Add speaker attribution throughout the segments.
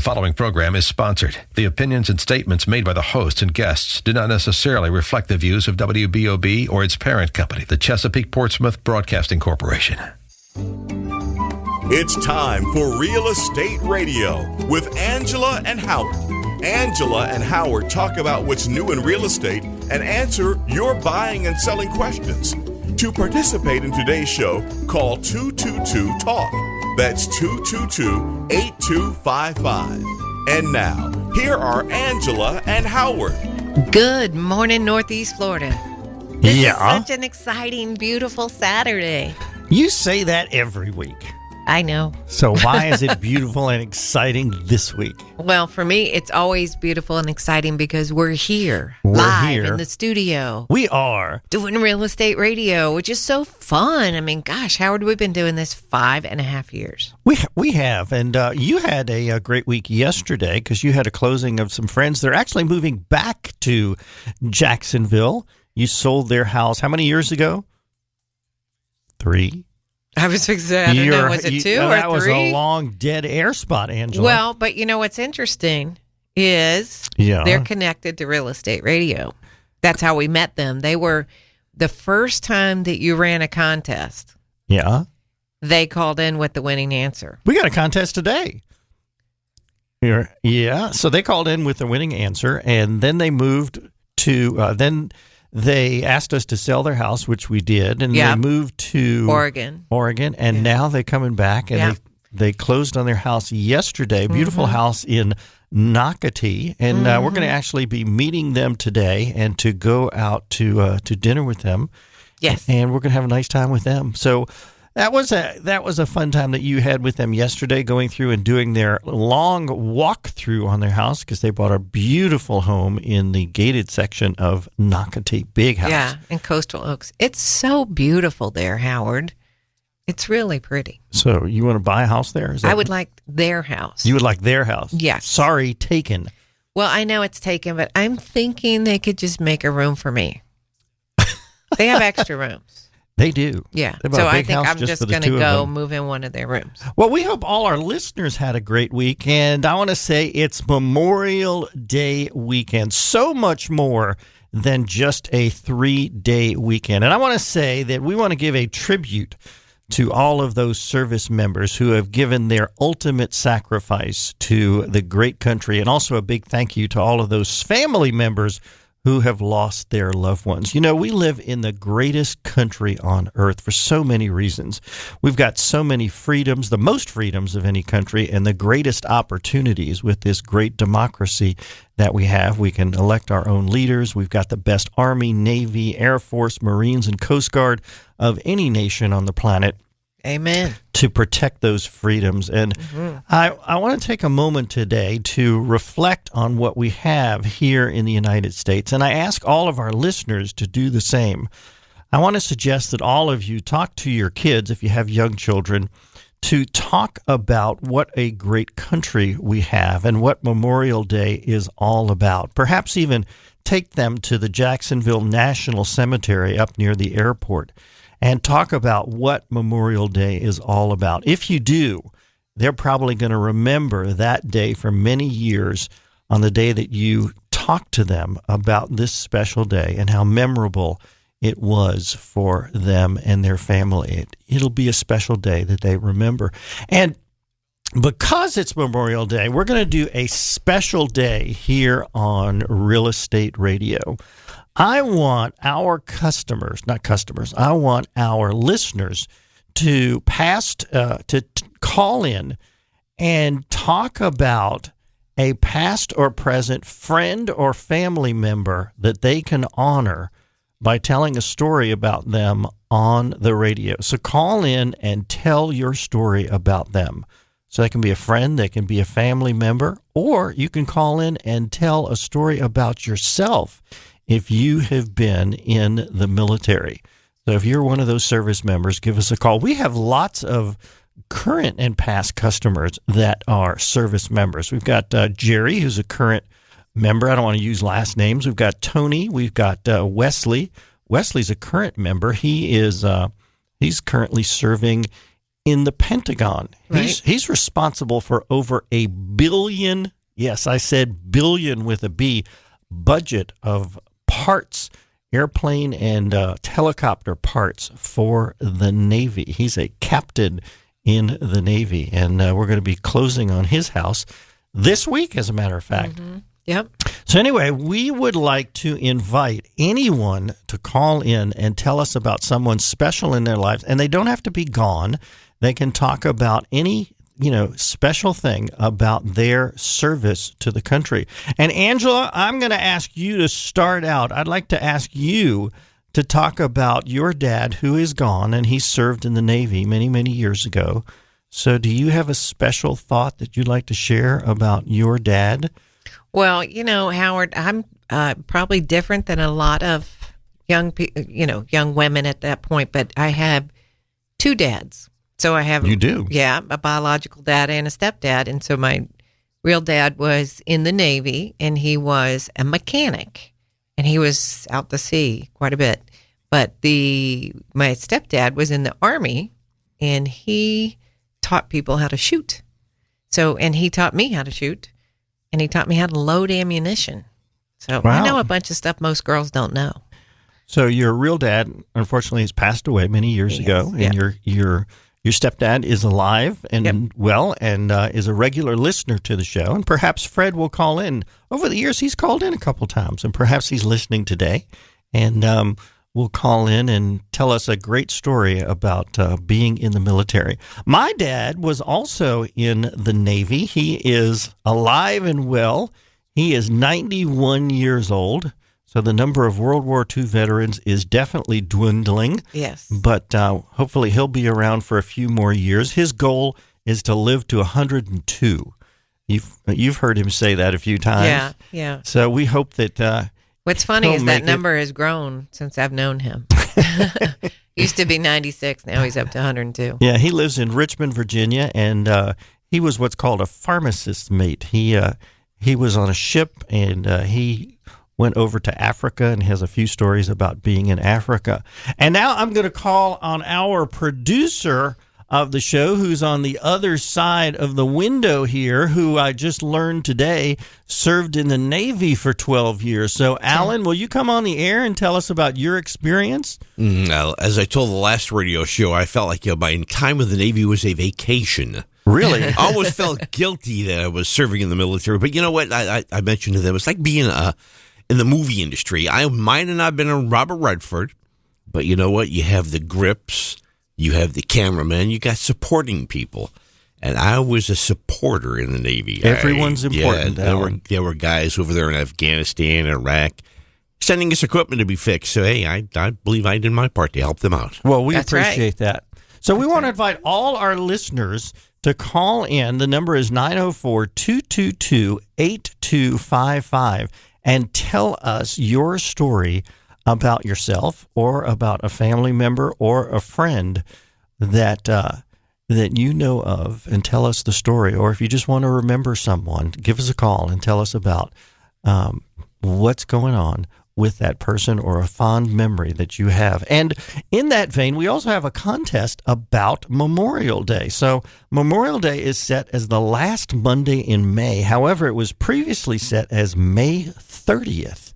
Speaker 1: following program is sponsored. The opinions and statements made by the hosts and guests do not necessarily reflect the views of WBOB or its parent company, the Chesapeake Portsmouth Broadcasting Corporation.
Speaker 2: It's time for Real Estate Radio with Angela and Howard. Angela and Howard talk about what's new in real estate and answer your buying and selling questions. To participate in today's show, call 222-TALK. That's 222-8255. And now, here are Angela and Howard.
Speaker 3: Good morning, Northeast Florida. This is such an exciting, beautiful Saturday.
Speaker 4: You say that every week.
Speaker 3: I know.
Speaker 4: So why is it beautiful and exciting this week?
Speaker 3: Well, for me, it's always beautiful and exciting because we're here, live in the studio.
Speaker 4: We are.
Speaker 3: Doing real estate radio, which is so fun. I mean, gosh, Howard, we've been doing this 5.5 years.
Speaker 4: We have. And you had a great week yesterday because you had a closing of some friends. They're actually moving back to Jacksonville. You sold their house how many years ago? 3.
Speaker 3: I was fixing to, I don't know, was it 2 or 3?
Speaker 4: That was a long dead air spot, Angela.
Speaker 3: Well, but you know what's interesting is they're connected to real estate radio. That's how we met them. They were the first time that you ran a contest.
Speaker 4: Yeah.
Speaker 3: They called in with the winning answer.
Speaker 4: We got a contest today. Yeah. So they called in with the winning answer, and then they moved to They asked us to sell their house, which we did, and they moved to Oregon, and now they're coming back, and they closed on their house yesterday. Beautiful house in Nocatee, and we're going to actually be meeting them today and to go out to dinner with them.
Speaker 3: Yes,
Speaker 4: and we're going to have a nice time with them. So that was a fun time that you had with them yesterday, going through and doing their long walkthrough on their house because they bought a beautiful home in the gated section of Nocatee. Big house.
Speaker 3: Yeah, in Coastal Oaks. It's so beautiful there, Howard. It's really pretty.
Speaker 4: So you want to buy a house there?
Speaker 3: I would like their house.
Speaker 4: You would like their house?
Speaker 3: Yes.
Speaker 4: Sorry, taken.
Speaker 3: Well, I know it's taken, but I'm thinking they could just make a room for me. They have extra rooms.
Speaker 4: They do.
Speaker 3: Yeah. So I think I'm just going to go move in one of their rooms.
Speaker 4: Well, we hope all our listeners had a great week. And I want to say it's Memorial Day weekend. So much more than just a 3-day weekend. And I want to say that we want to give a tribute to all of those service members who have given their ultimate sacrifice to the great country. And also a big thank you to all of those family members who have lost their loved ones. You know, we live in the greatest country on earth for so many reasons. We've got so many freedoms, the most freedoms of any country, and the greatest opportunities with this great democracy that we have. We can elect our own leaders. We've got the best Army, Navy, Air Force, Marines, and Coast Guard of any nation on the planet.
Speaker 3: Amen.
Speaker 4: To protect those freedoms. And I want to take a moment today to reflect on what we have here in the United States. And I ask all of our listeners to do the same. I want to suggest that all of you talk to your kids, if you have young children, to talk about what a great country we have and what Memorial Day is all about. Perhaps even take them to the Jacksonville National Cemetery up near the airport and talk about what Memorial Day is all about. If you do, they're probably going to remember that day for many years on the day that you talked to them about this special day and how memorable it was for them and their family. It'll be a special day that they remember. And because it's Memorial Day, we're going to do a special day here on Real Estate Radio. I want our I want our listeners to call in and talk about a past or present friend or family member that they can honor by telling a story about them on the radio. So call in and tell your story about them. So that can be a friend, they can be a family member, or you can call in and tell a story about yourself if you have been in the military. So if you're one of those service members, give us a call. We have lots of current and past customers that are service members. We've got Jerry, who's a current member. I don't want to use last names. We've got Tony. We've got Wesley. Wesley's a current member. He's currently serving in the Pentagon.
Speaker 3: Right.
Speaker 4: He's responsible for over $1 billion, yes, I said billion with a B, budget of parts, airplane and helicopter parts for the Navy. He's a captain in the Navy, and we're going to be closing on his house this week, as a matter of fact.
Speaker 3: Mm-hmm. Yep.
Speaker 4: So anyway, we would like to invite anyone to call in and tell us about someone special in their lives, and they don't have to be gone. They can talk about any, special thing about their service to the country. And Angela, I'm going to ask you to start out. I'd like to ask you to talk about your dad, who is gone, and he served in the Navy many, many years ago. So do you have a special thought that you'd like to share about your dad?
Speaker 3: Well, Howard, I'm probably different than a lot of young women at that point, but I have two dads. So I have...
Speaker 4: You do?
Speaker 3: Yeah, a biological dad and a stepdad. And so my real dad was in the Navy, and he was a mechanic, and he was out to sea quite a bit. But my stepdad was in the Army, and he taught people how to shoot. And he taught me how to shoot. And he taught me how to load ammunition. So
Speaker 4: wow.
Speaker 3: I know a bunch of stuff most girls don't know.
Speaker 4: So your real dad, unfortunately, has passed away many years ago, and your stepdad is alive and well, and is a regular listener to the show. And perhaps Fred will call in. Over the years, he's called in a couple times, and perhaps he's listening today, and will call in and tell us a great story about being in the military. My dad was also in the Navy. He is alive and well. He is 91 years old. So the number of World War II veterans is definitely dwindling.
Speaker 3: Yes.
Speaker 4: But hopefully he'll be around for a few more years. His goal is to live to 102. You've heard him say that a few times.
Speaker 3: Yeah.
Speaker 4: So we hope that...
Speaker 3: What's funny is that number has grown since I've known him. Used to be 96. Now he's up to 102.
Speaker 4: Yeah, he lives in Richmond, Virginia, and he was what's called a pharmacist's mate. He was on a ship, and he went over to Africa and has a few stories about being in Africa. And now I'm going to call on our producer of the show, who's on the other side of the window here, who I just learned today served in the Navy for 12 years. So, Alan, will you come on the air and tell us about your experience?
Speaker 5: As I told the last radio show, I felt like my time with the Navy was a vacation.
Speaker 4: Really?
Speaker 5: I almost felt guilty that I was serving in the military. But you know what? I mentioned to them, it's like being in the movie industry. I might have not been a Robert Redford, but you know what? You have the grips. You have the cameraman. You got supporting people. And I was a supporter in the Navy.
Speaker 4: Everyone's important.
Speaker 5: Yeah, there were guys over there in Afghanistan, Iraq, sending us equipment to be fixed. So, hey, I believe I did my part to help them out.
Speaker 4: Well, we appreciate that. So we want to invite all our listeners to call in. The number is 904-222-8255 and tell us your story about yourself or about a family member or a friend that you know of, and tell us the story. Or if you just want to remember someone, give us a call and tell us about what's going on with that person or a fond memory that you have. And in that vein, we also have a contest about Memorial Day. So Memorial Day is set as the last Monday in May. However, it was previously set as May 30th.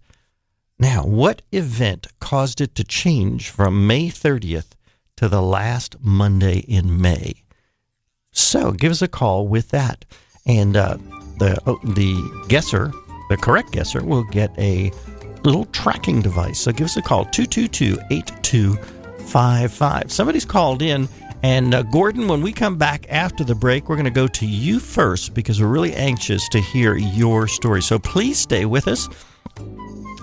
Speaker 4: Now, what event caused it to change from May 30th to the last Monday in May? So give us a call with that. And the guesser, the correct guesser, will get a little tracking device. So give us a call, 222-8255. Somebody's called in. And Gordon, when we come back after the break, we're going to go to you first because we're really anxious to hear your story. So please stay with us.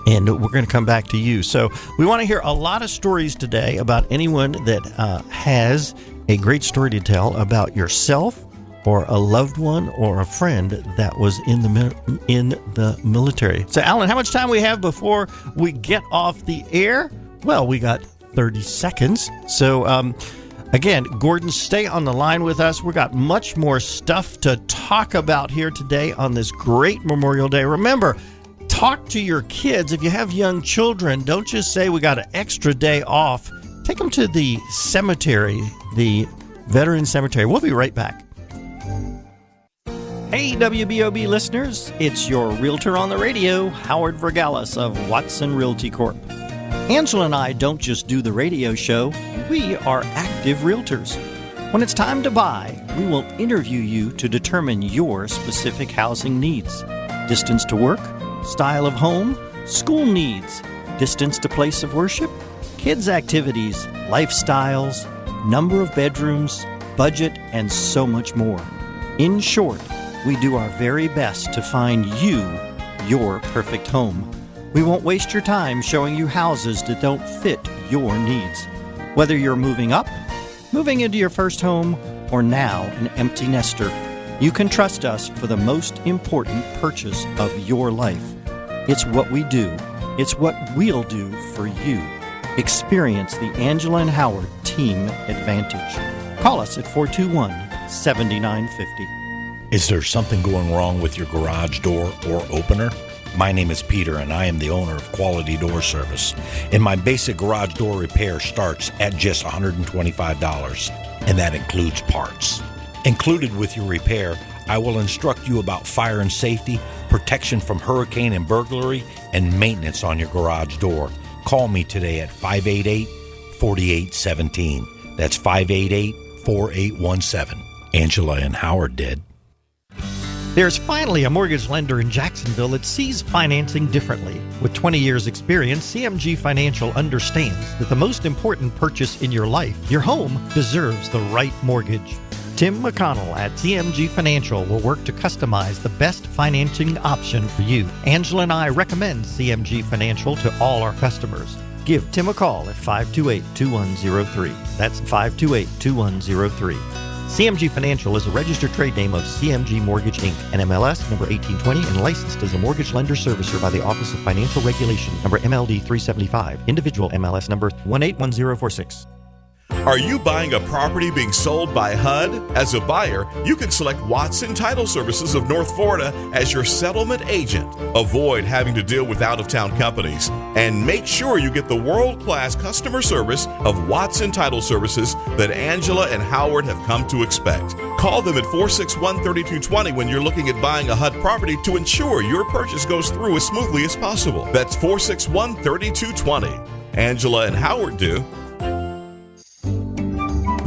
Speaker 4: And we're going to come back to you. So we want to hear a lot of stories today about anyone that has a great story to tell about yourself or a loved one or a friend that was in the military. So, Alan, how much time we have before we get off the air? Well, we got 30 seconds. So, again, Gordon, stay on the line with us. We got much more stuff to talk about here today on this great Memorial Day. Remember, talk to your kids. If you have young children, don't just say we got an extra day off. Take them to the cemetery, the Veteran Cemetery. We'll be right back. Hey, WBOB listeners, it's your realtor on the radio, Howard Vergalis of Watson Realty Corp. Angela and I don't just do the radio show, we are active realtors. When it's time to buy, we will interview you to determine your specific housing needs. Distance to work, style of home, school needs, distance to place of worship, kids' activities, lifestyles, number of bedrooms, budget, and so much more. In short, we do our very best to find you your perfect home. We won't waste your time showing you houses that don't fit your needs. Whether you're moving up, moving into your first home, or now an empty nester, you can trust us for the most important purchase of your life. It's what we do. It's what we'll do for you. Experience the Angela and Howard Team Advantage. Call us at 421-7950.
Speaker 6: Is there something going wrong with your garage door or opener? My name is Peter, and I am the owner of Quality Door Service. And my basic garage door repair starts at just $125, and that includes parts. Included with your repair, I will instruct you about fire and safety, protection from hurricane and burglary, and maintenance on your garage door. Call me today at 588-4817. That's 588-4817. Angela and Howard did.
Speaker 4: There's finally a mortgage lender in Jacksonville that sees financing differently. With 20 years' experience, CMG Financial understands that the most important purchase in your life, your home, deserves the right mortgage. Tim McConnell at CMG Financial will work to customize the best financing option for you. Angela and I recommend CMG Financial to all our customers. Give Tim a call at 528-2103. That's 528-2103. CMG Financial is a registered trade name of CMG Mortgage, Inc., NMLS number 1820, and licensed as a mortgage lender servicer by the Office of Financial Regulation, number MLD 375, individual MLS number 181046.
Speaker 2: Are you buying a property being sold by HUD? As a buyer, you can select Watson Title Services of North Florida as your settlement agent. Avoid having to deal with out-of-town companies and make sure you get the world-class customer service of Watson Title Services that Angela and Howard have come to expect. Call them at 461-3220 when you're looking at buying a HUD property to ensure your purchase goes through as smoothly as possible. That's 461-3220. Angela and Howard do.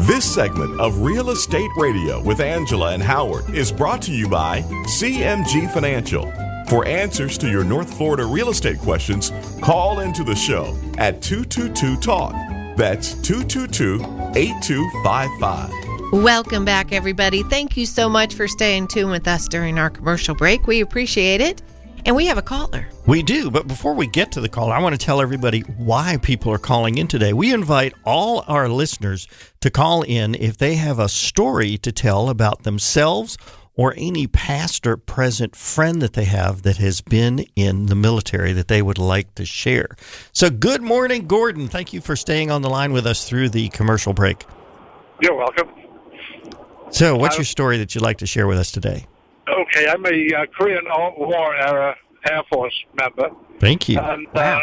Speaker 2: This segment of Real Estate Radio with Angela and Howard is brought to you by CMG Financial. For answers to your North Florida real estate questions, call into the show at 222-TALK. That's 222-8255.
Speaker 3: Welcome back, everybody. Thank you so much for staying tuned with us during our commercial break. We appreciate it. And we have a caller.
Speaker 4: We do, but before we get to the caller, I want to tell everybody why people are calling in today. We invite all our listeners to call in if they have a story to tell about themselves or any past or present friend that they have that has been in the military that they would like to share. So good morning, Gordon. Thank you for staying on the line with us through the commercial break.
Speaker 7: You're welcome.
Speaker 4: So what's your story that you'd like to share with us today?
Speaker 7: Okay, I'm a Korean War era Air Force member.
Speaker 4: Thank you.
Speaker 7: And my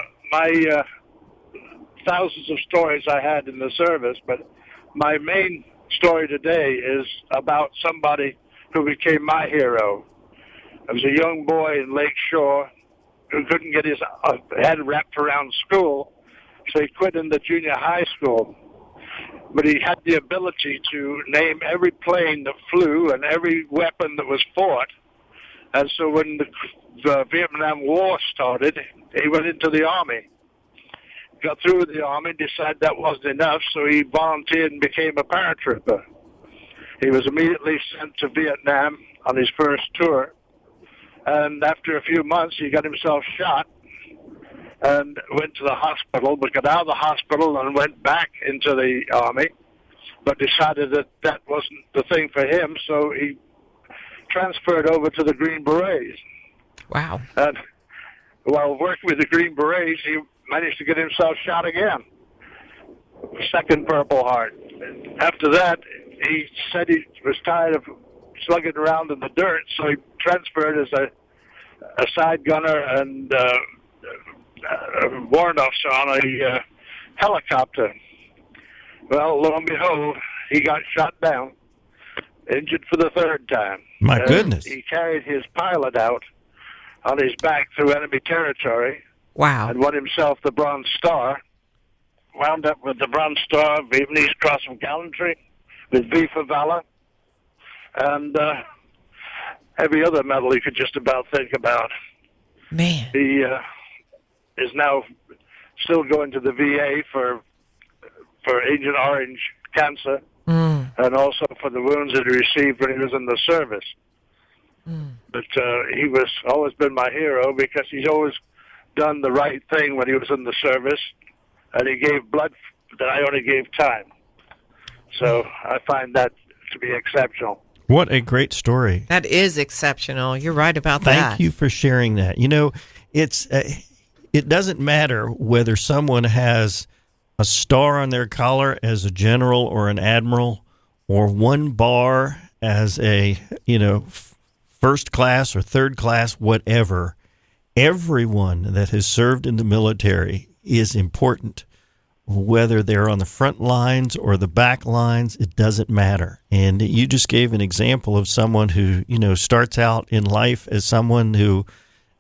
Speaker 7: thousands of stories I had in the service, but my main story today is about somebody who became my hero. I was a young boy in Lake Shore who couldn't get his head wrapped around school, so he quit in the junior high school. But he had the ability to name every plane that flew and every weapon that was fought. And so when the Vietnam War started, he went into the Army. Got through with the Army, decided that wasn't enough, so he volunteered and became a paratrooper. He was immediately sent to Vietnam on his first tour. And after a few months, he got himself shot and went to the hospital, but got out of the hospital and went back into the Army, but decided that that wasn't the thing for him, so he transferred over to the Green Berets.
Speaker 3: Wow.
Speaker 7: And while working with the Green Berets, he managed to get himself shot again. Second Purple Heart. After that, he said he was tired of slugging around in the dirt, so he transferred as a side gunner and warrant officer on a helicopter. Well, lo and behold, he got shot down, injured for the third time.
Speaker 4: My goodness.
Speaker 7: He carried his pilot out on his back through enemy territory
Speaker 3: Wow.
Speaker 7: and won himself the Bronze Star. Wound up with the Bronze Star, Vietnamese Cross of Gallantry, with V for Valor, and every other medal you could just about think about.
Speaker 3: Man.
Speaker 7: He is now still going to the VA for Agent Orange cancer, and also for the wounds that he received when he was in the service. But he was always been my hero because he's always done the right thing when he was in the service, and he gave blood that I only gave time. So I find that to be exceptional.
Speaker 4: What a great story.
Speaker 3: That is exceptional. You're right about that.
Speaker 4: Thank you for sharing that. You know, it doesn't matter whether someone has a star on their collar as a general or an admiral, or one bar as a, first class or third class, whatever. Everyone that has served in the military is important. Whether they're on the front lines or the back lines, it doesn't matter. And you just gave an example of someone who, starts out in life as someone who,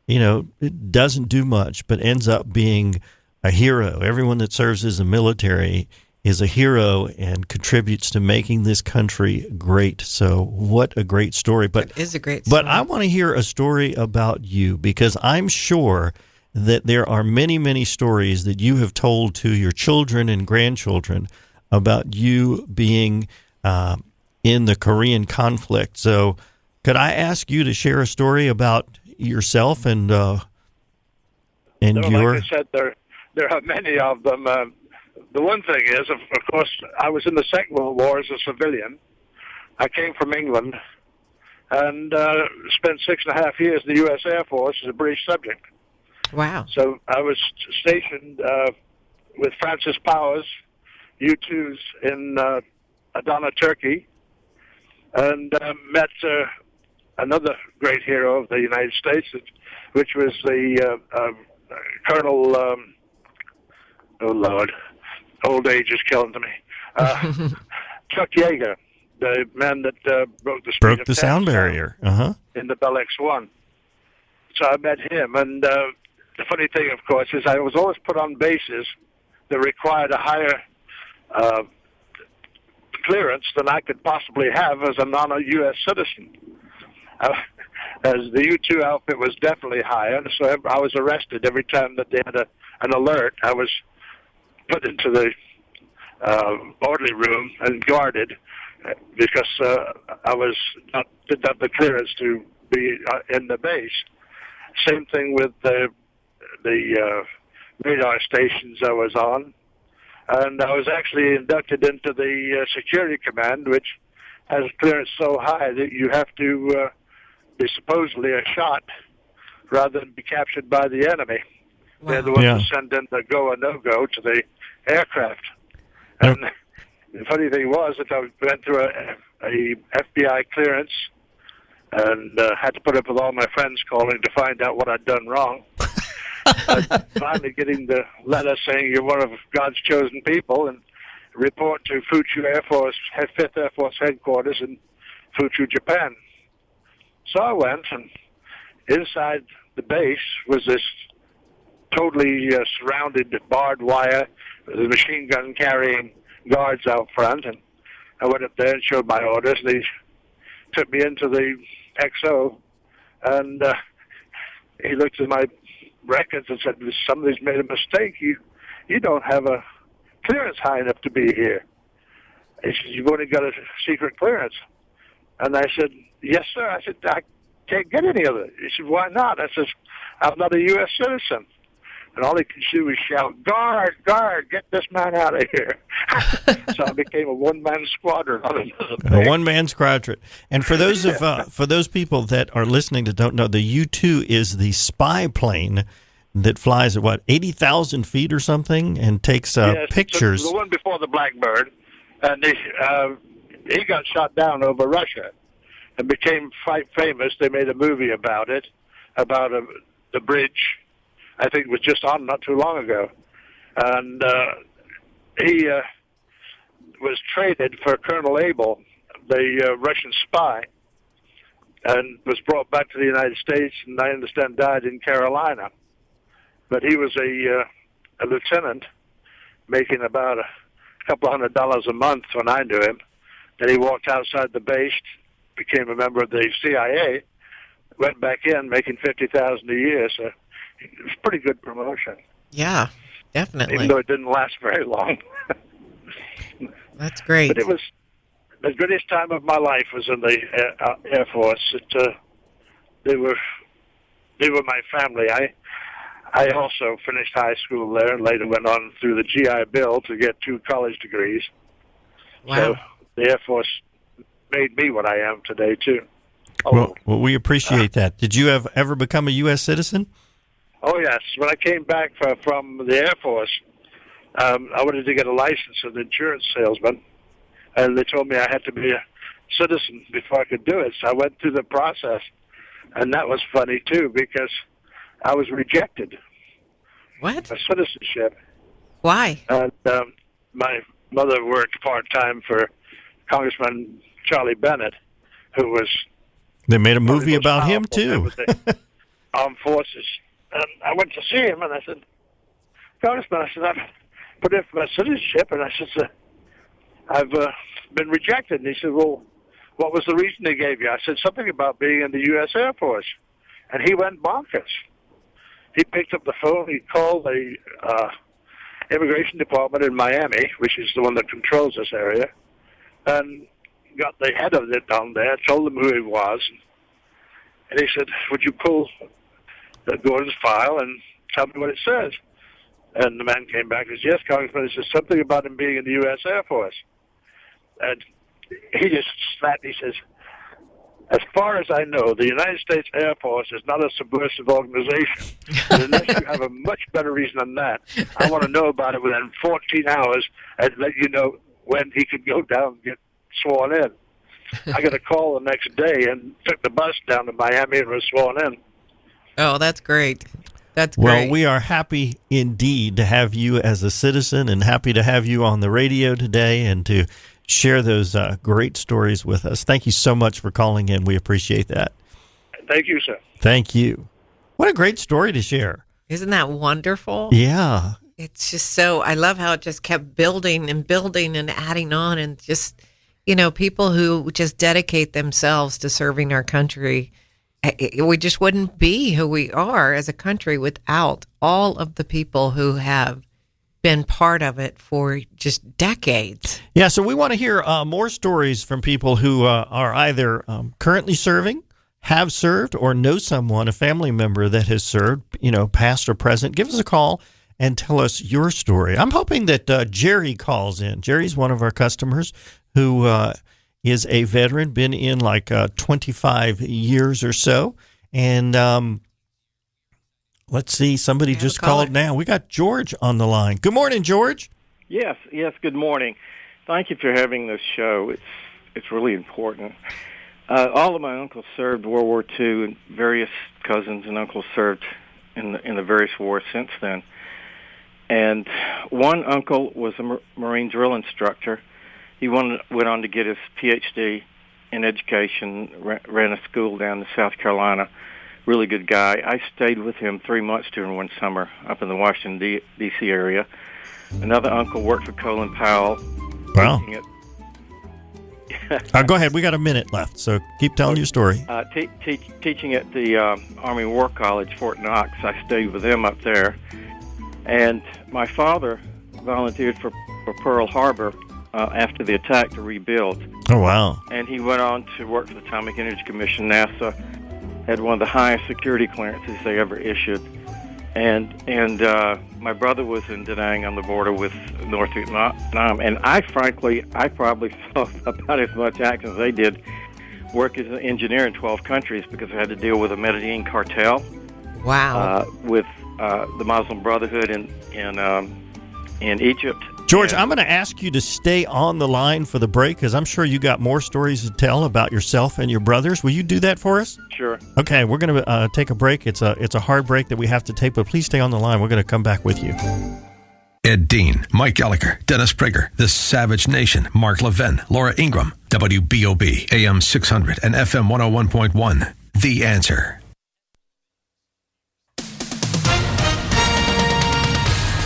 Speaker 4: doesn't do much, but ends up being a hero. Everyone that serves as a military is a hero and contributes to making this country great. So what a great story. But
Speaker 3: it is a great story.
Speaker 4: But I want to hear a story about you, because I'm sure that there are many, many stories that you have told to your children and grandchildren about you being in the Korean conflict. So could I ask you to share a story about yourself and your...
Speaker 7: Like I said, there are many of them. The one thing is, of course, I was in the Second World War as a civilian. I came from England and spent 6.5 years in the U.S. Air Force as a British subject.
Speaker 3: Wow.
Speaker 7: So I was stationed with Francis Powers, U-2s in Adana, Turkey, and met another great hero of the United States, which was the Colonel, oh Lord, old age is killing to me, Chuck Yeager, the man that broke the
Speaker 4: sound barrier
Speaker 7: in the Bell X-1. So I met him, and the funny thing, of course, is I was always put on bases that required a higher clearance than I could possibly have as a non-U.S. citizen. As the U-2 outfit was definitely higher, so I was arrested every time that they had an alert. I was put into the orderly room and guarded because I didn't have the clearance to be in the base. Same thing with the radar stations I was on, and I was actually inducted into the Security Command, which has clearance so high that you have to be supposedly a shot rather than be captured by the enemy. Wow. They're the ones who send in the go or no-go to the aircraft. And the funny thing was that I went through a FBI clearance and had to put up with all my friends calling to find out what I'd done wrong. Finally getting the letter saying you're one of God's chosen people and report to Fuchu Air Force, 5th Air Force Headquarters in Fuchu, Japan. So I went, and inside the base was this totally surrounded barbed wire with a machine gun carrying guards out front. And I went up there and showed my orders. They took me into the XO, and he looked at my records and said, somebody's made a mistake. You don't have a clearance high enough to be here. He said, you've only got a secret clearance. And I said, yes, sir. I said, I can't get any of it. He said, why not? I said, I'm not a U.S. citizen. And all he could do was shout, guard, get this man out of here. So I became a one-man squadron.
Speaker 4: A one-man squadron. And for those for those people that are listening that don't know, the U-2 is the spy plane that flies at, 80,000 feet or something and takes pictures.
Speaker 7: The one before the Blackbird. And he got shot down over Russia and became famous. They made a movie about it, about the bridge. I think it was just on not too long ago. And he was traded for Colonel Abel, the Russian spy, and was brought back to the United States, and I understand died in Carolina. But he was a lieutenant, making about a couple $100 a month when I knew him. Then he walked outside the base, became a member of the CIA, went back in, making $50,000 a year. So it was a pretty good promotion.
Speaker 3: Yeah, definitely.
Speaker 7: Even though it didn't last very long.
Speaker 3: That's great.
Speaker 7: But it was the greatest time of my life was in the Air Force. They were my family. I also finished high school there and later went on through the GI Bill to get 2 college degrees.
Speaker 3: Wow.
Speaker 7: So the Air Force made me what I am today, too.
Speaker 4: Well, we appreciate that. Did you ever become a U.S. citizen?
Speaker 7: Oh, yes. When I came back from the Air Force, I wanted to get a license as an insurance salesman, and they told me I had to be a citizen before I could do it. So I went through the process, and that was funny, too, because I was rejected.
Speaker 3: What?
Speaker 7: For citizenship.
Speaker 3: Why?
Speaker 7: And my mother worked part-time for Congressman Charlie Bennett, who was...
Speaker 4: They made a movie about him, too.
Speaker 7: Armed Forces. And I went to see him, and I said, Congressman, I said, I've put in for my citizenship, and I said, I've been rejected. And he said, well, what was the reason they gave you? I said, something about being in the U.S. Air Force. And he went bonkers. He picked up the phone, he called the immigration department in Miami, which is the one that controls this area, and got the head of it down there, told him who he was, and he said, would you go in his file and tell me what it says? And the man came back and said, yes, Congressman, it says something about him being in the U.S. Air Force. And he just snapped, he says, as far as I know, the United States Air Force is not a subversive organization. And unless you have a much better reason than that, I want to know about it within 14 hours and let you know when he could go down and get sworn in. I got a call the next day and took the bus down to Miami and was sworn in.
Speaker 3: Oh, that's great. That's great.
Speaker 4: Well, we are happy indeed to have you as a citizen and happy to have you on the radio today and to share those great stories with us. Thank you so much for calling in. We appreciate that.
Speaker 7: Thank you, sir.
Speaker 4: Thank you. What a great story to share.
Speaker 3: Isn't that wonderful?
Speaker 4: Yeah.
Speaker 3: It's just so, I love how it just kept building and building and adding on, and just, you know, people who just dedicate themselves to serving our country. We just wouldn't be who we are as a country without all of the people who have been part of it for just decades.
Speaker 4: Yeah, so we want to hear more stories from people who are either currently serving, have served, or know someone, a family member that has served, you know, past or present. Give us a call and tell us your story. I'm hoping that Jerry calls in. Jerry's one of our customers who is a veteran, been in like 25 years or so. And let's see, somebody just called now. We got George on the line. Good morning, George.
Speaker 8: Yes, good morning. Thank you for having this show. It's really important. All of my uncles served World War II, and various cousins and uncles served in the various wars since then. And one uncle was a Marine drill instructor. He went on to get his Ph.D. in education, ran a school down in South Carolina. Really good guy. I stayed with him 3 months during one summer up in the Washington, D.C. area. Another uncle worked for Colin Powell.
Speaker 4: Wow. Go ahead. We got a minute left, so keep telling your story.
Speaker 8: Teaching at the Army War College, Fort Knox. I stayed with them up there. And my father volunteered for Pearl Harbor after the attack to rebuild.
Speaker 4: Oh, wow.
Speaker 8: And he went on to work for the Atomic Energy Commission, NASA, had one of the highest security clearances they ever issued. And my brother was in Da Nang on the border with North Vietnam. And I probably saw about as much action as they did, work as an engineer in 12 countries because I had to deal with a Medellin cartel.
Speaker 3: Wow.
Speaker 8: With the Muslim Brotherhood in Egypt.
Speaker 4: George, I'm going to ask you to stay on the line for the break because I'm sure you got more stories to tell about yourself and your brothers. Will you do that for us?
Speaker 8: Sure.
Speaker 4: Okay, we're going to take a break. It's a hard break that we have to take, but please stay on the line. We're going to come back with you.
Speaker 1: Ed Dean, Mike Gallagher, Dennis Prager, The Savage Nation, Mark Levin, Laura Ingram, WBOB, AM 600 and FM 101.1. The Answer.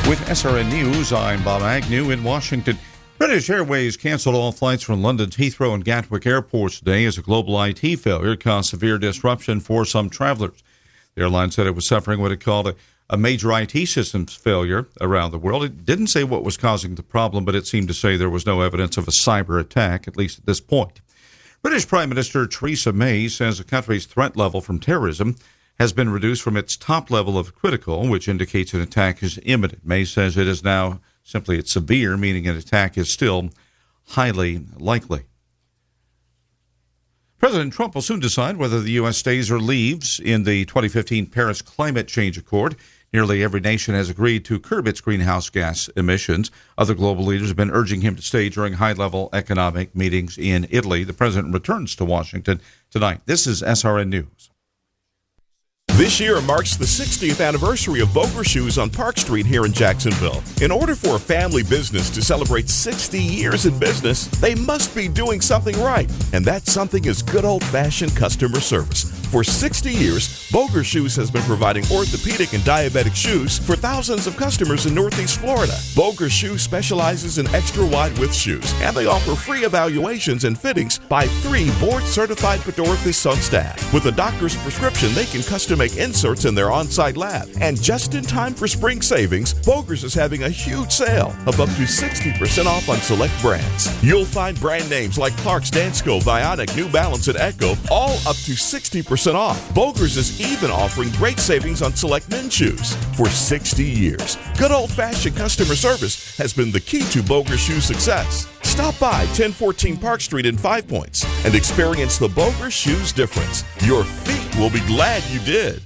Speaker 9: With SRN News, I'm Bob Agnew in Washington. British Airways canceled all flights from London's Heathrow and Gatwick airports today as a global IT failure caused severe disruption for some travelers. The airline said it was suffering what it called a major IT systems failure around the world. It didn't say what was causing the problem, but it seemed to say there was no evidence of a cyber attack, at least at this point. British Prime Minister Theresa May says the country's threat level from terrorism has been reduced from its top level of critical, which indicates an attack is imminent. May says it is now simply it's severe, meaning an attack is still highly likely. President Trump will soon decide whether the U.S. stays or leaves in the 2015 Paris Climate Change Accord. Nearly every nation has agreed to curb its greenhouse gas emissions. Other global leaders have been urging him to stay during high-level economic meetings in Italy. The president returns to Washington tonight. This is SRN News.
Speaker 2: This year marks the 60th anniversary of Boger Shoes on Park Street here in Jacksonville. In order for a family business to celebrate 60 years in business, they must be doing something right. And that something is good old-fashioned customer service. For 60 years, Boger Shoes has been providing orthopedic and diabetic shoes for thousands of customers in Northeast Florida. Boger Shoes specializes in extra wide width shoes, and they offer free evaluations and fittings by 3 board-certified podologists on staff. With a doctor's prescription, they can custom make inserts in their on-site lab. And just in time for spring savings, Boger's is having a huge sale of up to 60% off on select brands. You'll find brand names like Clark's, Dansko, Vionic, New Balance, and Echo, all up to 60% off. Boger's is even offering great savings on select men's shoes. For 60 years, good old-fashioned customer service has been the key to Boger's shoe success. Stop by 1014 Park Street in 5 Points and experience the Boger's Shoes difference. Your feet will be glad you did.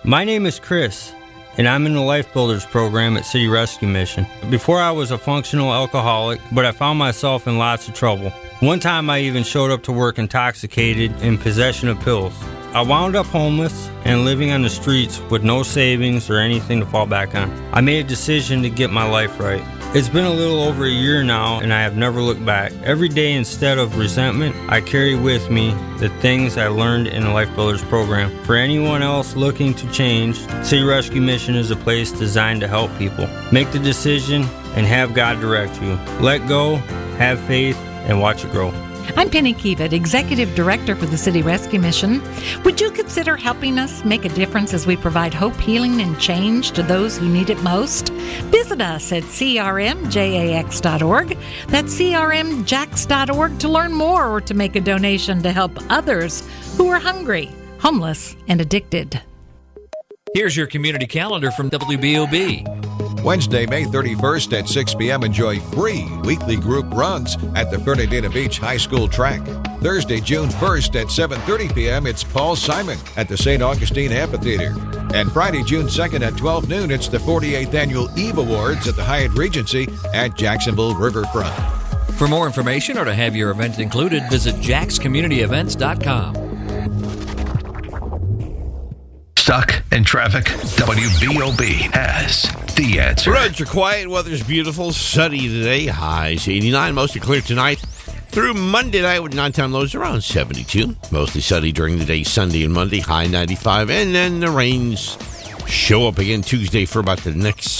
Speaker 10: My name is Chris, and I'm in the Life Builders program at City Rescue Mission. Before I was a functional alcoholic, but I found myself in lots of trouble. One time I even showed up to work intoxicated in possession of pills. I wound up homeless and living on the streets with no savings or anything to fall back on. I made a decision to get my life right. It's been a little over a year now, and I have never looked back. Every day, instead of resentment, I carry with me the things I learned in the Life Builders program. For anyone else looking to change, City Rescue Mission is a place designed to help people. Make the decision and have God direct you. Let go, have faith, and watch it grow.
Speaker 11: I'm Penny Kiewit, Executive Director for the City Rescue Mission. Would you consider helping us make a difference as we provide hope, healing, and change to those who need it most? Visit us at crmjax.org. That's crmjax.org to learn more or to make a donation to help others who are hungry, homeless, and addicted.
Speaker 12: Here's your community calendar from WBOB.
Speaker 13: Wednesday, May 31st at 6 p.m. enjoy free weekly group runs at the Fernandina Beach High School track. Thursday, June 1st at 7:30 p.m. it's Paul Simon at the St. Augustine Amphitheater. And Friday, June 2nd at 12 noon, it's the 48th Annual Eve Awards at the Hyatt Regency at Jacksonville Riverfront.
Speaker 12: For more information or to have your event included, visit jaxcommunityevents.com.
Speaker 1: Stuck in traffic? WBOB has the answer.
Speaker 5: Roads are quiet, weather's beautiful, sunny today, highs 89, mostly clear tonight. Through Monday night with nighttime lows around 72. Mostly sunny during the day, Sunday and Monday, high 95. And then the rains show up again Tuesday for about the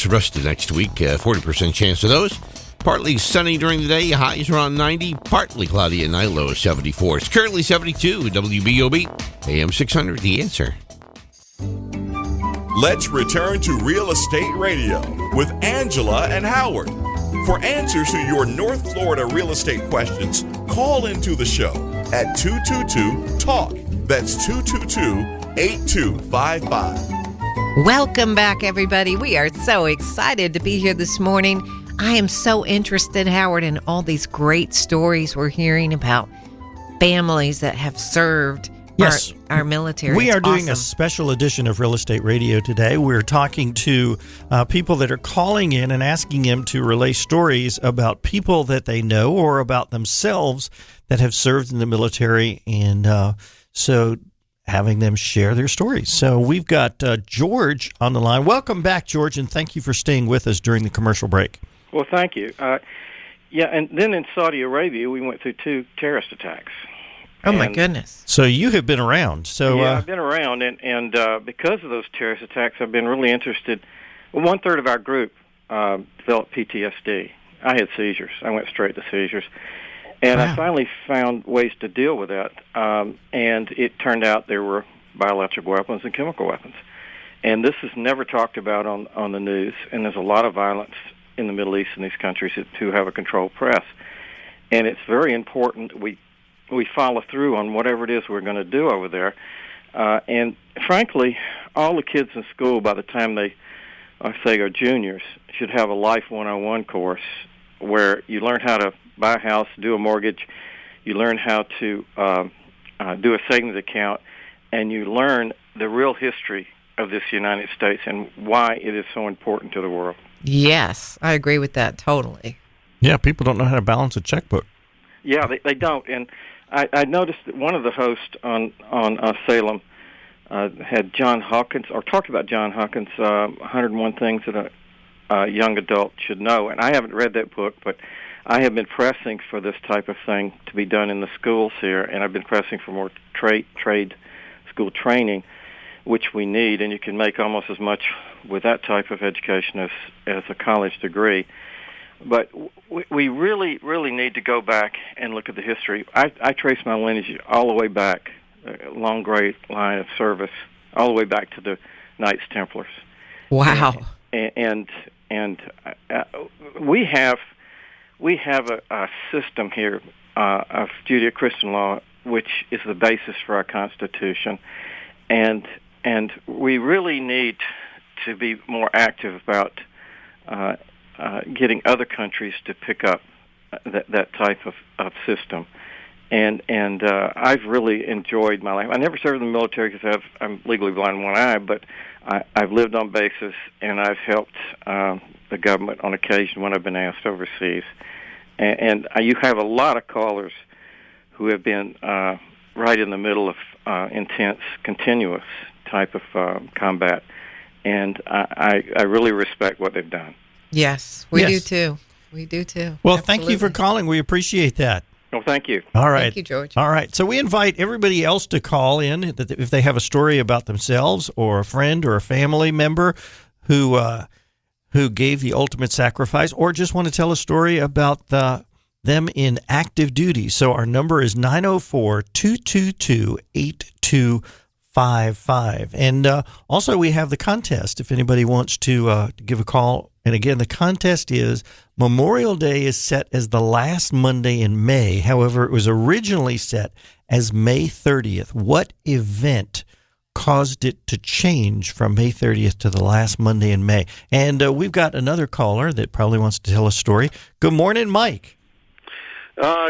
Speaker 5: rest of next week. 40% chance of those. Partly sunny during the day, highs around 90. Partly cloudy at night, low 74. It's currently 72 at WBOB, AM 600, the answer.
Speaker 2: Let's return to Real Estate Radio with Angela and Howard. For answers to your North Florida real estate questions, call into the show at 222-TALK. That's 222-8255.
Speaker 3: Welcome back, everybody. We are so excited to be here this morning. I am so interested, Howard, in all these great stories we're hearing about families that have served
Speaker 4: Yes.
Speaker 3: our military.
Speaker 4: We are doing
Speaker 3: awesome.
Speaker 4: a special edition of Real Estate Radio today. We're talking to people that are calling in and asking them to relay stories about people that they know or about themselves that have served in the military. And so having them share their stories. So we've got George on the line. Welcome back, George, and thank you for staying with us during the commercial break.
Speaker 8: Well, thank you. And then in Saudi Arabia, we went through 2 terrorist attacks.
Speaker 3: Oh, my goodness.
Speaker 4: So you have been around. So
Speaker 8: I've been around, and because of those terrorist attacks, I've been really interested. Well, 1/3 of our group developed PTSD. I had seizures. I went straight to seizures. And I finally found ways to deal with that. And it turned out there were biological weapons and chemical weapons. And this is never talked about on the news, and there's a lot of violence in the Middle East in these countries who have a controlled press. And it's very important we follow through on whatever it is we're going to do over there. And frankly, all the kids in school, by the time they, I say, are juniors, should have a Life 101 course where you learn how to buy a house, do a mortgage, you learn how to do a savings account, and you learn the real history of this United States and why it is so important to the world.
Speaker 3: Yes, I agree with that totally.
Speaker 4: Yeah, people don't know how to balance a checkbook.
Speaker 8: Yeah, they don't. And I noticed that one of the hosts on Salem had John Hawkins, or talked about John Hawkins' 101 Things That a Young Adult Should Know. And I haven't read that book, but I have been pressing for this type of thing to be done in the schools here, and I've been pressing for more trade school training, which we need, and you can make almost as much with that type of education as a college degree. But we really, really need to go back and look at the history. I trace my lineage all the way back, a long, great line of service, all the way back to the Knights Templars.
Speaker 3: Wow.
Speaker 8: And we have a system here of Judeo-Christian law, which is the basis for our Constitution, and we really need to be more active about getting other countries to pick up that type of system. And I've really enjoyed my life. I never served in the military because I'm legally blind in one eye, but I've lived on bases, and I've helped the government on occasion when I've been asked overseas. And you have a lot of callers who have been right in the middle of intense, continuous type of combat, and I really respect what they've done.
Speaker 3: Yes, we do too. We do too.
Speaker 4: Well,
Speaker 3: Absolutely.
Speaker 4: Thank you for calling. We appreciate that.
Speaker 8: Well, thank you.
Speaker 4: All right.
Speaker 3: Thank you, George.
Speaker 4: All right. So we invite everybody else to call in if they have a story about themselves or a friend or a family member who gave the ultimate sacrifice, or just want to tell a story about them in active duty. So our number is 904-222-8255. And also we have the contest if anybody wants to give a call. And again, the contest is Memorial Day is set as the last Monday in May. However, it was originally set as May 30th. What event caused it to change from May 30th to the last Monday in May? And we've got another caller that probably wants to tell a story. Good morning, Mike.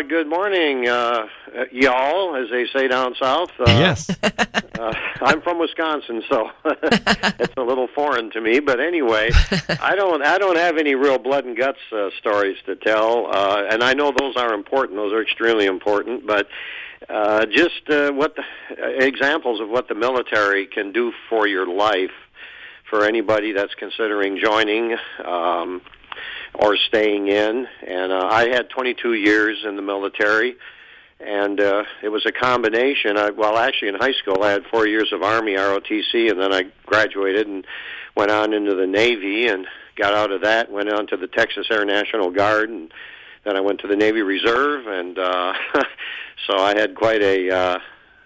Speaker 14: Good morning, y'all, as they say down south.
Speaker 4: Yes.
Speaker 14: I'm from Wisconsin, so it's a little foreign to me. But anyway, I don't have any real blood and guts stories to tell, and I know those are important. Those are extremely important. But just what the examples of what the military can do for your life, for anybody that's considering joining or staying in. And I had 22 years in the military, and it was a combination. Actually, in high school, I had 4 years of Army, ROTC, and then I graduated and went on into the Navy and got out of that, went on to the Texas Air National Guard, and then I went to the Navy Reserve, and so I had quite a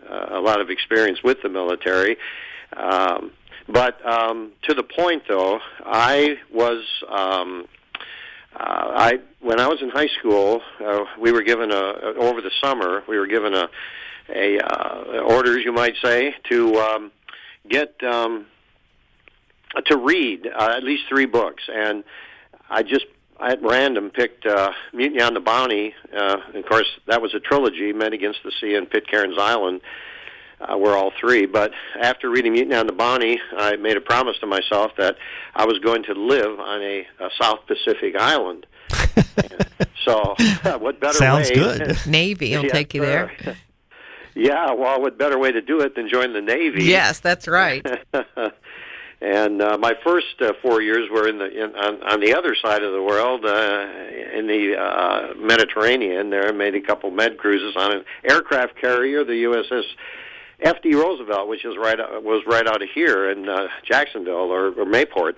Speaker 14: lot of experience with the military. But to the point, though, I was... when I was in high school, we were given over the summer, we were given a orders, you might say, to get to read at least 3 books, and I at random picked Mutiny on the Bounty. Of course, that was a trilogy, Men Against the Sea and Pitcairn's Island. Were all 3, but after reading Mutiny on the Bounty, I made a promise to myself that I was going to live on a South Pacific island. So, what better
Speaker 4: Sounds
Speaker 14: way?
Speaker 4: good.
Speaker 3: Navy will take you there.
Speaker 14: Yeah, well, what better way to do it than join the Navy?
Speaker 3: Yes, that's right.
Speaker 14: And my first 4 years were on the other side of the world, in the Mediterranean. There, I made a couple med cruises on an aircraft carrier, the USS F.D. Roosevelt, which was right out of here in Jacksonville or Mayport.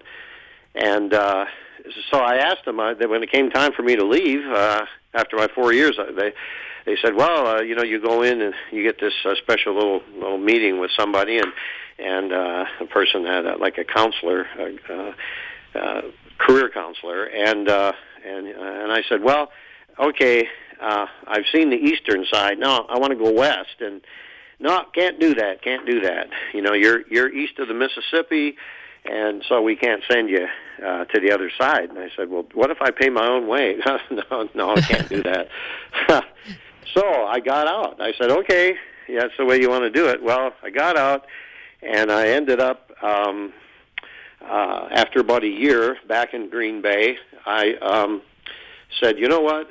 Speaker 14: And so I asked them that when it came time for me to leave after my 4 years, they said, well, you go in and you get this special little meeting with somebody, and a person had like a counselor, career counselor, and I said, well, okay, I've seen the eastern side. No, I want to go west, and no, can't do that. You're east of the Mississippi, and so we can't send you to the other side. And I said, well, what if I pay my own way? No, I can't do that. So I got out. I said, okay, yeah, that's the way you want to do it. Well, I got out, and I ended up, after about a year back in Green Bay, I said, you know what,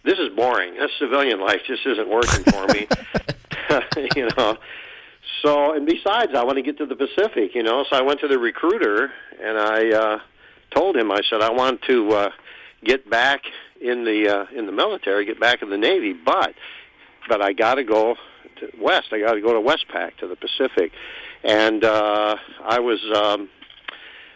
Speaker 14: this is boring. This civilian life just isn't working for me. So, and besides, I want to get to the Pacific, so I went to the recruiter, and I told him, I said, I want to get back in the military, get back in the Navy, but I got to go to west. I got to go to Westpac, to the Pacific. And I was,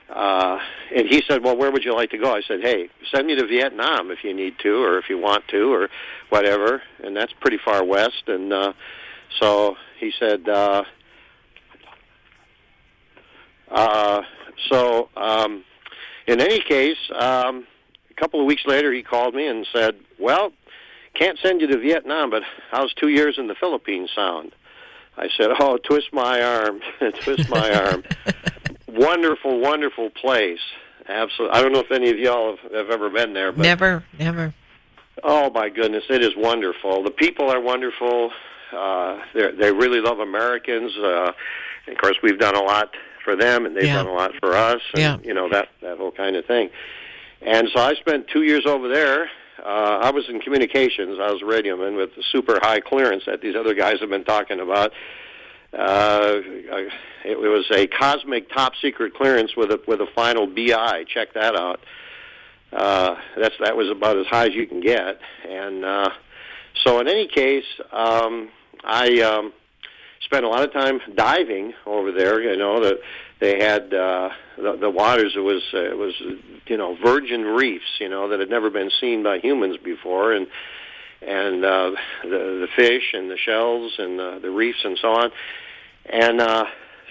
Speaker 14: and he said, well, where would you like to go? I said, hey, send me to Vietnam if you need to, or if you want to, or whatever. And that's pretty far west. And so he said, in any case, a couple of weeks later, he called me and said, well, can't send you to Vietnam, but how's 2 years in the Philippines sound? I said, oh, twist my arm, twist my arm. Wonderful, wonderful place. Absolutely. I don't know if any of y'all have ever been there. But
Speaker 3: never.
Speaker 14: Oh, my goodness, it is wonderful. The people are wonderful. They really love Americans. Of course, we've done a lot for them, and they've done a lot for us, and, that whole kind of thing. And so I spent 2 years over there. I was in communications. I was a radioman with the super high clearance that these other guys have been talking about. It was a cosmic top secret clearance with a final BI. Check that out. That was about as high as you can get. And so in any case, I spent a lot of time diving over there. That they had the waters. It was virgin reefs. That had never been seen by humans before, and the fish and the shells and the reefs and so on. And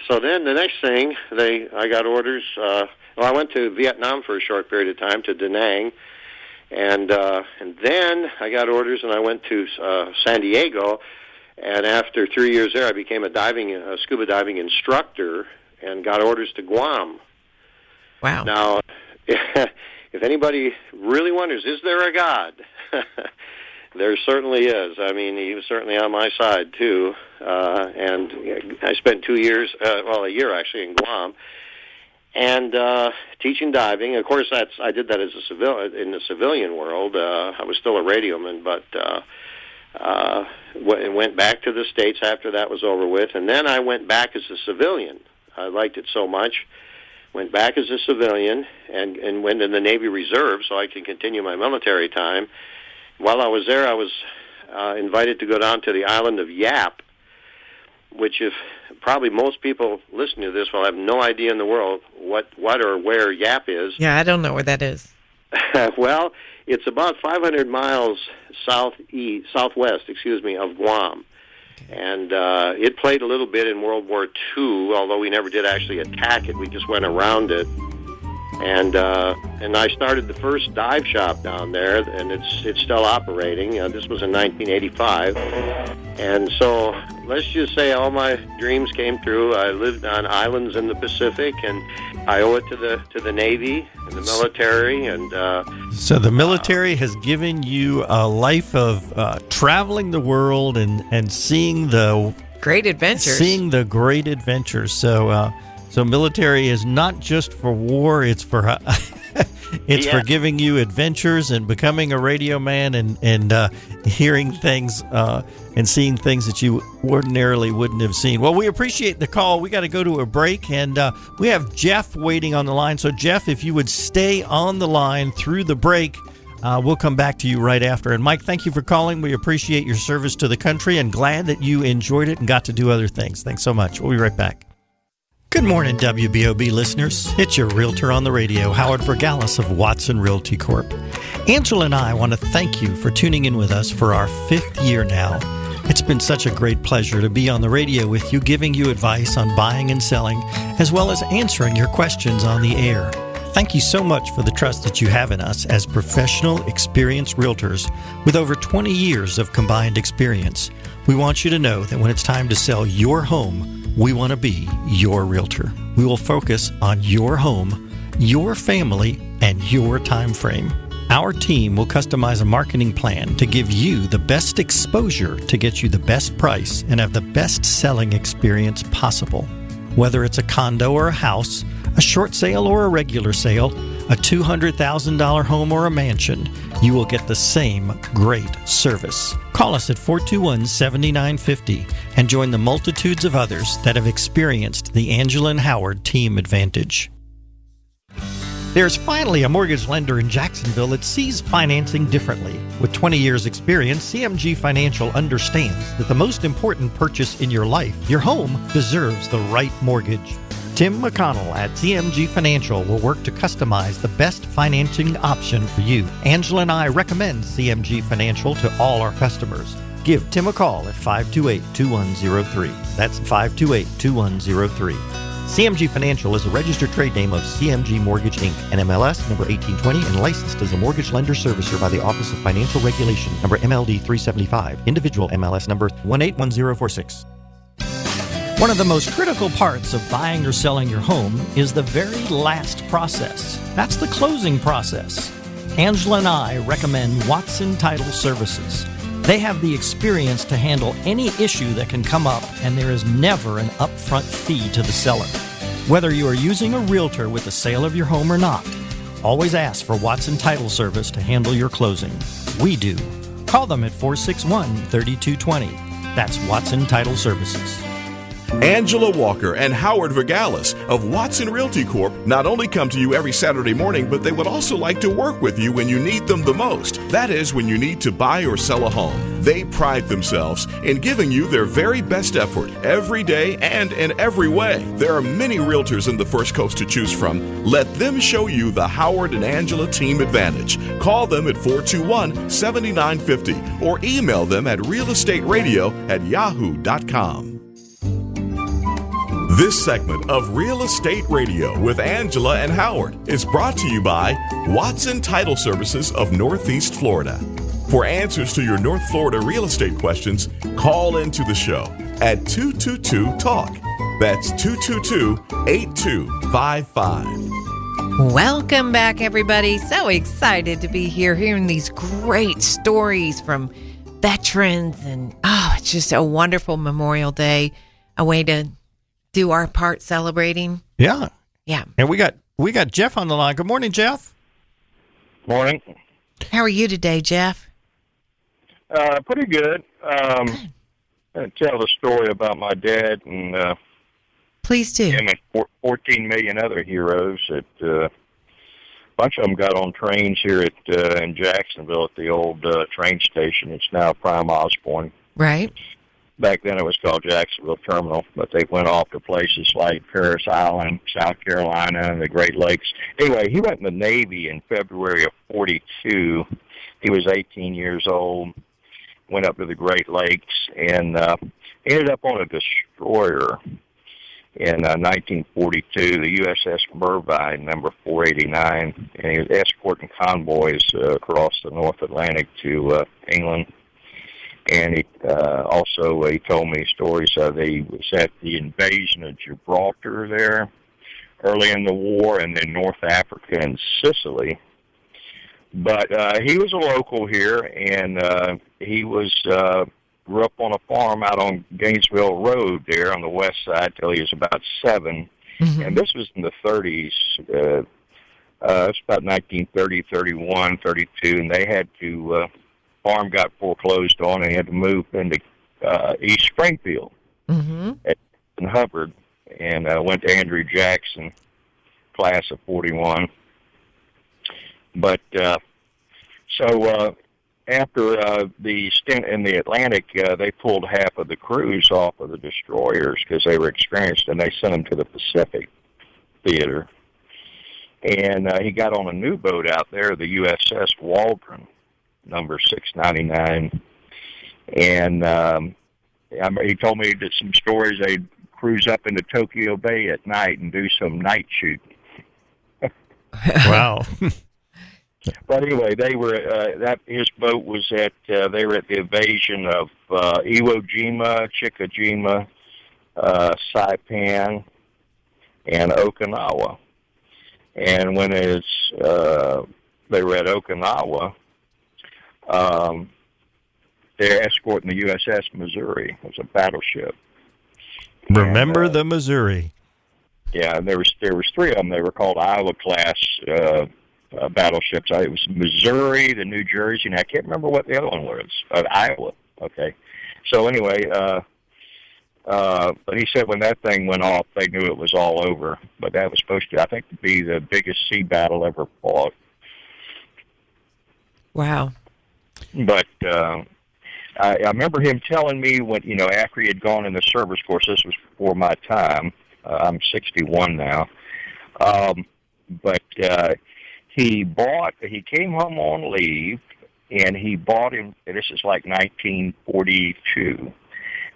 Speaker 14: so then the next thing, I got orders. I went to Vietnam for a short period of time, to Da Nang, and then I got orders and I went to San Diego. And after 3 years there, I became a scuba diving instructor and got orders to Guam.
Speaker 3: Wow.
Speaker 14: Now, if anybody really wonders, is there a God? There certainly is. I mean, he was certainly on my side, too. And I spent 2 years, a year actually, in Guam, and teaching diving. Of course, I did that as in the civilian world. I was still a radioman, but went back to the States after that was over with. And then I went back as a civilian. I liked it so much. Went back as a civilian and went in the Navy Reserve so I could continue my military time. While I was there, I was invited to go down to the island of Yap, which if probably most people listening to this will have no idea in the world what or where Yap is.
Speaker 3: Yeah, I don't know where that is.
Speaker 14: Well, it's about 500 miles southwest, of Guam. And it played a little bit in World War II, although we never did actually attack it. We just went around it. And I started the first dive shop down there, and it's still operating. This was in 1985. And so let's just say all my dreams came true. I lived on islands in the Pacific, and I owe it to the Navy and the military. And
Speaker 4: so the military has given you a life of traveling the world and seeing the
Speaker 3: great adventures.
Speaker 4: So So military is not just for war, it's for it's for giving you adventures and becoming a radio man and hearing things and seeing things that you ordinarily wouldn't have seen. Well, we appreciate the call. We got to go to a break, and we have Jeff waiting on the line. So, Jeff, if you would stay on the line through the break, we'll come back to you right after. And, Mike, thank you for calling. We appreciate your service to the country and glad that you enjoyed it and got to do other things. Thanks so much. We'll be right back. Good morning, WBOB listeners. It's your realtor on the radio, Howard Vergalis of Watson Realty Corp. Angela and I want to thank you for tuning in with us for our 5th year now. It's been such a great pleasure to be on the radio with you, giving you advice on buying and selling, as well as answering your questions on the air. Thank you so much for the trust that you have in us as professional, experienced realtors with over 20 years of combined experience. We want you to know that when it's time to sell your home, we want to be your realtor. We will focus on your home, your family, and your time frame. Our team will customize a marketing plan to give you the best exposure to get you the best price and have the best selling experience possible. Whether it's a condo or a house, a short sale or a regular sale, a $200,000 home or a mansion, you will get the same great service. Call us at 421-7950 and join the multitudes of others that have experienced the Angela and Howard Team Advantage. There's finally a mortgage lender in Jacksonville that sees financing differently. With 20 years' experience, CMG Financial understands that the most important purchase in your life, your home, deserves the right mortgage. Tim McConnell at CMG Financial will work to customize the best financing option for you. Angela and I recommend CMG Financial to all our customers. Give Tim a call at 528-2103. That's 528-2103. CMG Financial is a registered trade name of CMG Mortgage, Inc., NMLS number 1820, and licensed as a mortgage lender servicer by the Office of Financial Regulation, number MLD 375, individual MLS number 181046. One of the most critical parts of buying or selling your home is the very last process. That's the closing process. Angela and I recommend Watson Title Services. They have the experience to handle any issue that can come up, and there is never an upfront fee to the seller. Whether you are using a realtor with the sale of your home or not, always ask for Watson Title Service to handle your closing. We do. Call them at 461-3220. That's Watson Title Services.
Speaker 2: Angela Walker and Howard Vergalis of Watson Realty Corp. not only come to you every Saturday morning, but they would also like to work with you when you need them the most. That is, when you need to buy or sell a home. They pride themselves in giving you their very best effort every day and in every way. There are many realtors in the First Coast to choose from. Let them show you the Howard and Angela Team Advantage. Call them at 421-7950 or email them at realestateradio@yahoo.com. This segment of Real Estate Radio with Angela and Howard is brought to you by Watson Title Services of Northeast Florida. For answers to your North Florida real estate questions, call into the show at 222-TALK. That's 222-8255.
Speaker 3: Welcome back, everybody. So excited to be here hearing these great stories from veterans. And, it's just a wonderful Memorial Day, a way to do our part celebrating.
Speaker 4: Yeah.
Speaker 3: Yeah.
Speaker 4: And we got Jeff on the line. Good morning, Jeff.
Speaker 15: Morning.
Speaker 3: How are you today, Jeff?
Speaker 15: Pretty good. I'm going to tell the story about my dad and
Speaker 3: please do.
Speaker 15: Him and 14 million other heroes. A bunch of them got on trains here in Jacksonville at the old train station. It's now Prime Osborne.
Speaker 3: Right.
Speaker 15: Back then it was called Jacksonville Terminal, but they went off to places like Paris Island, South Carolina, and the Great Lakes. Anyway, he went in the Navy in February of 42. He was 18 years old, went up to the Great Lakes, and ended up on a destroyer in 1942, the USS Mervine, number 489, and he was escorting convoys across the North Atlantic to England. And he he told me stories of he was at the invasion of Gibraltar there early in the war, and then North Africa and Sicily. But he was a local here, and he was grew up on a farm out on Gainesville Road there on the west side till he was about 7. And this was in the 30s. It's about 1930, 31, 32, and they had to, farm got foreclosed on, and they had to move into East Springfield at Hubbard, and went to Andrew Jackson, class of 41. But after the stint in the Atlantic, they pulled half of the crews off of the destroyers because they were experienced, and they sent them to the Pacific Theater. And he got on a new boat out there, the USS Waldron, number 699. And he told me that some stories, they'd cruise up into Tokyo Bay at night and do some night shooting.
Speaker 4: Wow.
Speaker 15: But anyway, they were his boat was at they were at the invasion of Iwo Jima, Chickajima, Saipan, and Okinawa. And when they were at Okinawa, they're escorting the USS Missouri. It was a battleship.
Speaker 4: Remember the Missouri?
Speaker 15: Yeah, and there was three of them. They were called Iowa class battleships. It was Missouri, the New Jersey, and I can't remember what the other one was. Iowa. Okay. So anyway, but he said when that thing went off, they knew it was all over. But that was supposed to, I think, to be the biggest sea battle ever fought.
Speaker 3: Wow.
Speaker 15: But I remember him telling me when, after he had gone in the service course, this was before my time. I'm 61 now. But he came home on leave, and he bought him, this is like 1942,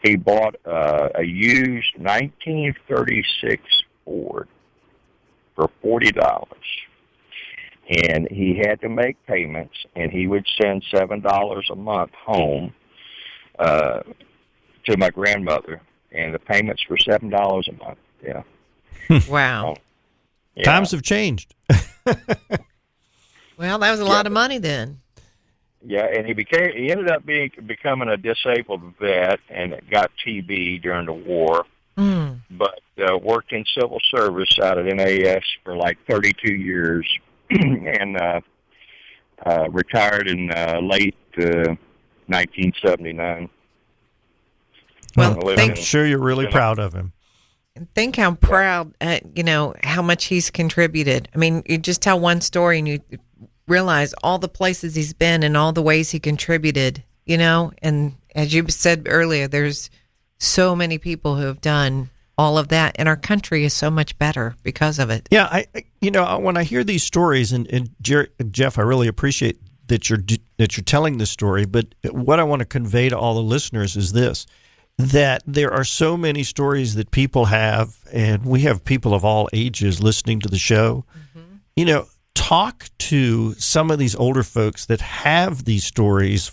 Speaker 15: he bought a used 1936 Ford for $40. And he had to make payments, and he would send $7 a month home to my grandmother, and the payments were $7 a month. Yeah.
Speaker 3: Wow.
Speaker 4: Yeah. Times have changed.
Speaker 3: Well, that was a lot of money then.
Speaker 15: Yeah, and he ended up becoming a disabled vet and got TB during the war. But worked in civil service out at NAS for like 32 years and retired in late 1979.
Speaker 4: Well, I'm sure you're really proud of him.
Speaker 3: Think how proud, how much he's contributed. I mean, you just tell one story and you realize all the places he's been and all the ways he contributed, and as you said earlier, there's so many people who have done all of that, and our country is so much better because of it.
Speaker 4: Yeah, when I hear these stories, and Jeff, I really appreciate that you're telling this story, but what I want to convey to all the listeners is this, that there are so many stories that people have, and we have people of all ages listening to the show. Talk to some of these older folks that have these stories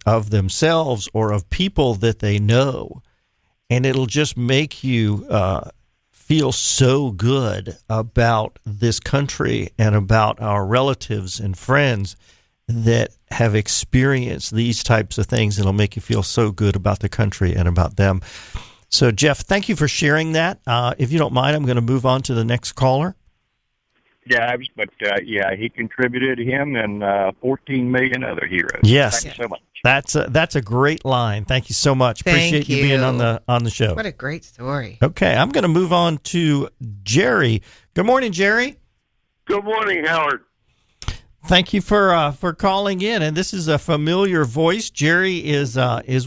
Speaker 4: of themselves or of people that they know, and it'll just make you feel so good about this country and about our relatives and friends that have experienced these types of things. It'll make you feel so good about the country and about them. So, Jeff, thank you for sharing that. If you don't mind, I'm going to move on to the next caller.
Speaker 15: Yeah, he contributed, him and 14 million other heroes.
Speaker 4: Yes.
Speaker 15: Thank you so much.
Speaker 4: That's a great line. Thank you so much. Appreciate you being on the show.
Speaker 3: What a great story.
Speaker 4: Okay, I'm going to move on to Jerry. Good morning, Jerry.
Speaker 16: Good morning, Howard.
Speaker 4: Thank you for calling in, and this is a familiar voice. Jerry is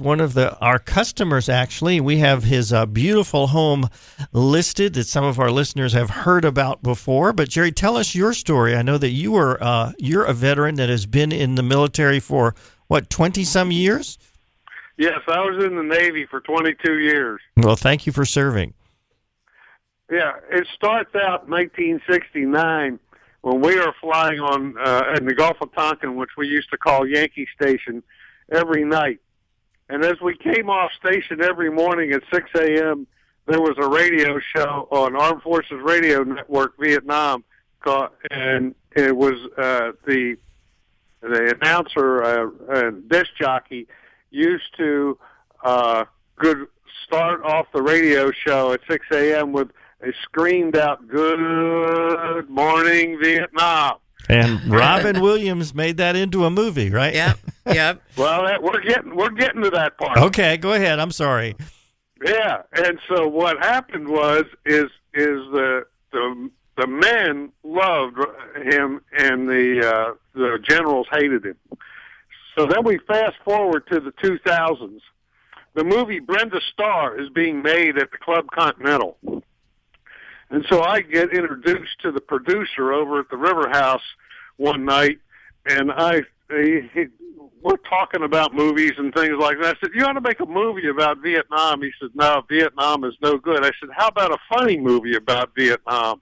Speaker 4: one of our customers. Actually, we have his beautiful home listed that some of our listeners have heard about before. But Jerry, tell us your story. I know that you're a veteran that has been in the military for 20-some years.
Speaker 16: Yes, I was in the Navy for 22 years.
Speaker 4: Well, thank you for serving.
Speaker 16: Yeah, it starts out in 1969. When we were flying on in the Gulf of Tonkin, which we used to call Yankee Station, every night. And as we came off station every morning at 6 a.m., there was a radio show on Armed Forces Radio Network Vietnam, and it was the announcer and disc jockey used to start off the radio show at 6 a.m. with they screamed out, "Good morning, Vietnam."
Speaker 4: And Robin Williams made that into a movie, right?
Speaker 3: Yep.
Speaker 16: Well, we're getting to that part.
Speaker 4: Okay, go ahead. I'm sorry.
Speaker 16: Yeah, and so what happened is the men loved him, and the generals hated him. So then we fast forward to the 2000s. The movie Brenda Starr is being made at the Club Continental. And so I get introduced to the producer over at the River House one night, and we're talking about movies and things like that. I said, "You ought to make a movie about Vietnam." He said, "No, Vietnam is no good." I said, "How about a funny movie about Vietnam?"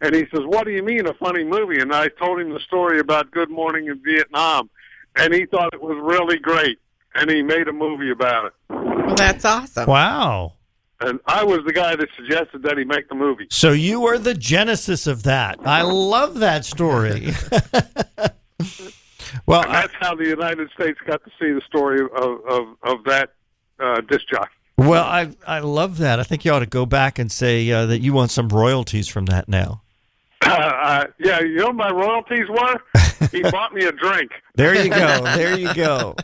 Speaker 16: And he says, "What do you mean, a funny movie?" And I told him the story about Good Morning in Vietnam, and he thought it was really great, and he made a movie about it.
Speaker 3: Well, that's awesome.
Speaker 4: Wow.
Speaker 16: And I was the guy that suggested that he make the movie.
Speaker 4: So you were the genesis of that. I love that story. Well,
Speaker 16: and that's how the United States got to see the story of that disc jockey.
Speaker 4: Well, I love that. I think you ought to go back and say that you want some royalties from that now.
Speaker 16: Yeah, you know what my royalties were? He bought me a drink.
Speaker 4: There you go. There you go.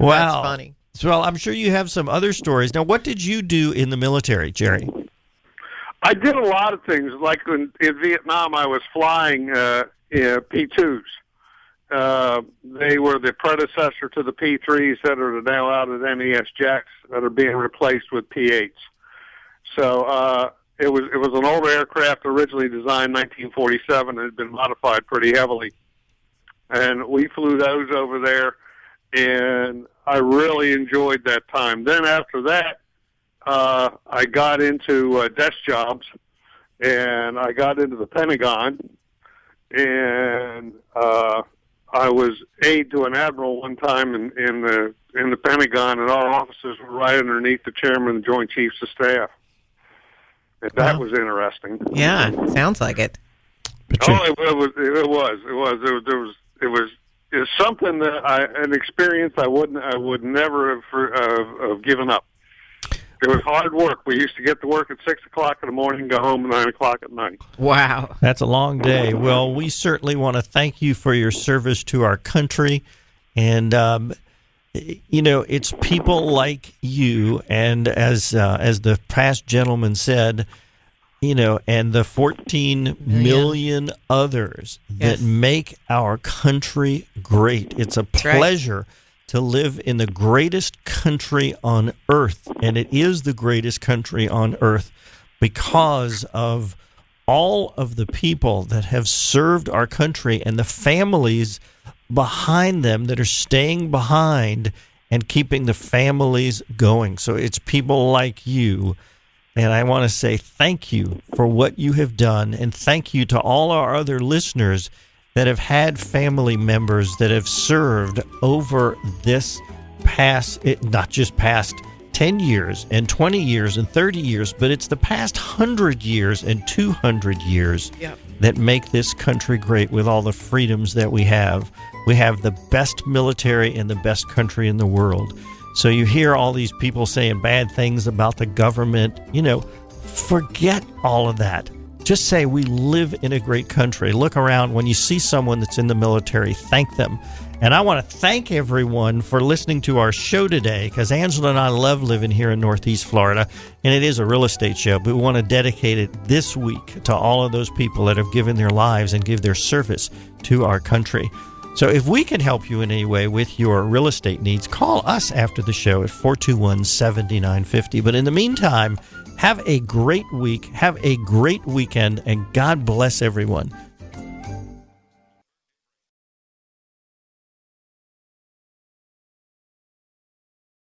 Speaker 4: Wow.
Speaker 3: That's funny.
Speaker 4: So, well, I'm sure you have some other stories. Now, what did you do in the military, Jerry?
Speaker 16: I did a lot of things. Like in Vietnam, I was flying P-2s. They were the predecessor to the P-3s that are now out at NES Jacks that are being replaced with P-8s. So it was an old aircraft originally designed in 1947 and had been modified pretty heavily. And we flew those over there, and I really enjoyed that time. Then after that, I got into desk jobs, and I got into the Pentagon, and I was aide to an admiral one time in the Pentagon, and our offices were right underneath the chairman of the Joint Chiefs of Staff. And that was interesting.
Speaker 3: Yeah, sounds like it.
Speaker 16: It was something that an experience I would never have given up. It was hard work. We used to get to work at 6 o'clock in the morning, go home at 9 o'clock at night.
Speaker 3: Wow.
Speaker 4: That's a long day. Well, we certainly want to thank you for your service to our country. And, it's people like you, and as the past gentleman said, and the 14 million others that make our country great. It's a pleasure to live in the greatest country on earth, and it is the greatest country on earth because of all of the people that have served our country and the families behind them that are staying behind and keeping the families going. So it's people like you. And I want to say thank you for what you have done, and thank you to all our other listeners that have had family members that have served over this not just past 10 years and 20 years and 30 years, but it's the past 100 years and 200 years that make this country great with all the freedoms that we have. We have the best military and the best country in the world. So you hear all these people saying bad things about the government. Forget all of that. Just say we live in a great country. Look around. When you see someone that's in the military, thank them. And I want to thank everyone for listening to our show today, because Angela and I love living here in Northeast Florida, and it is a real estate show, but we want to dedicate it this week to all of those people that have given their lives and give their service to our country. So if we can help you in any way with your real estate needs, call us after the show at 421-7950. But in the meantime, have a great week, have a great weekend, and God bless everyone.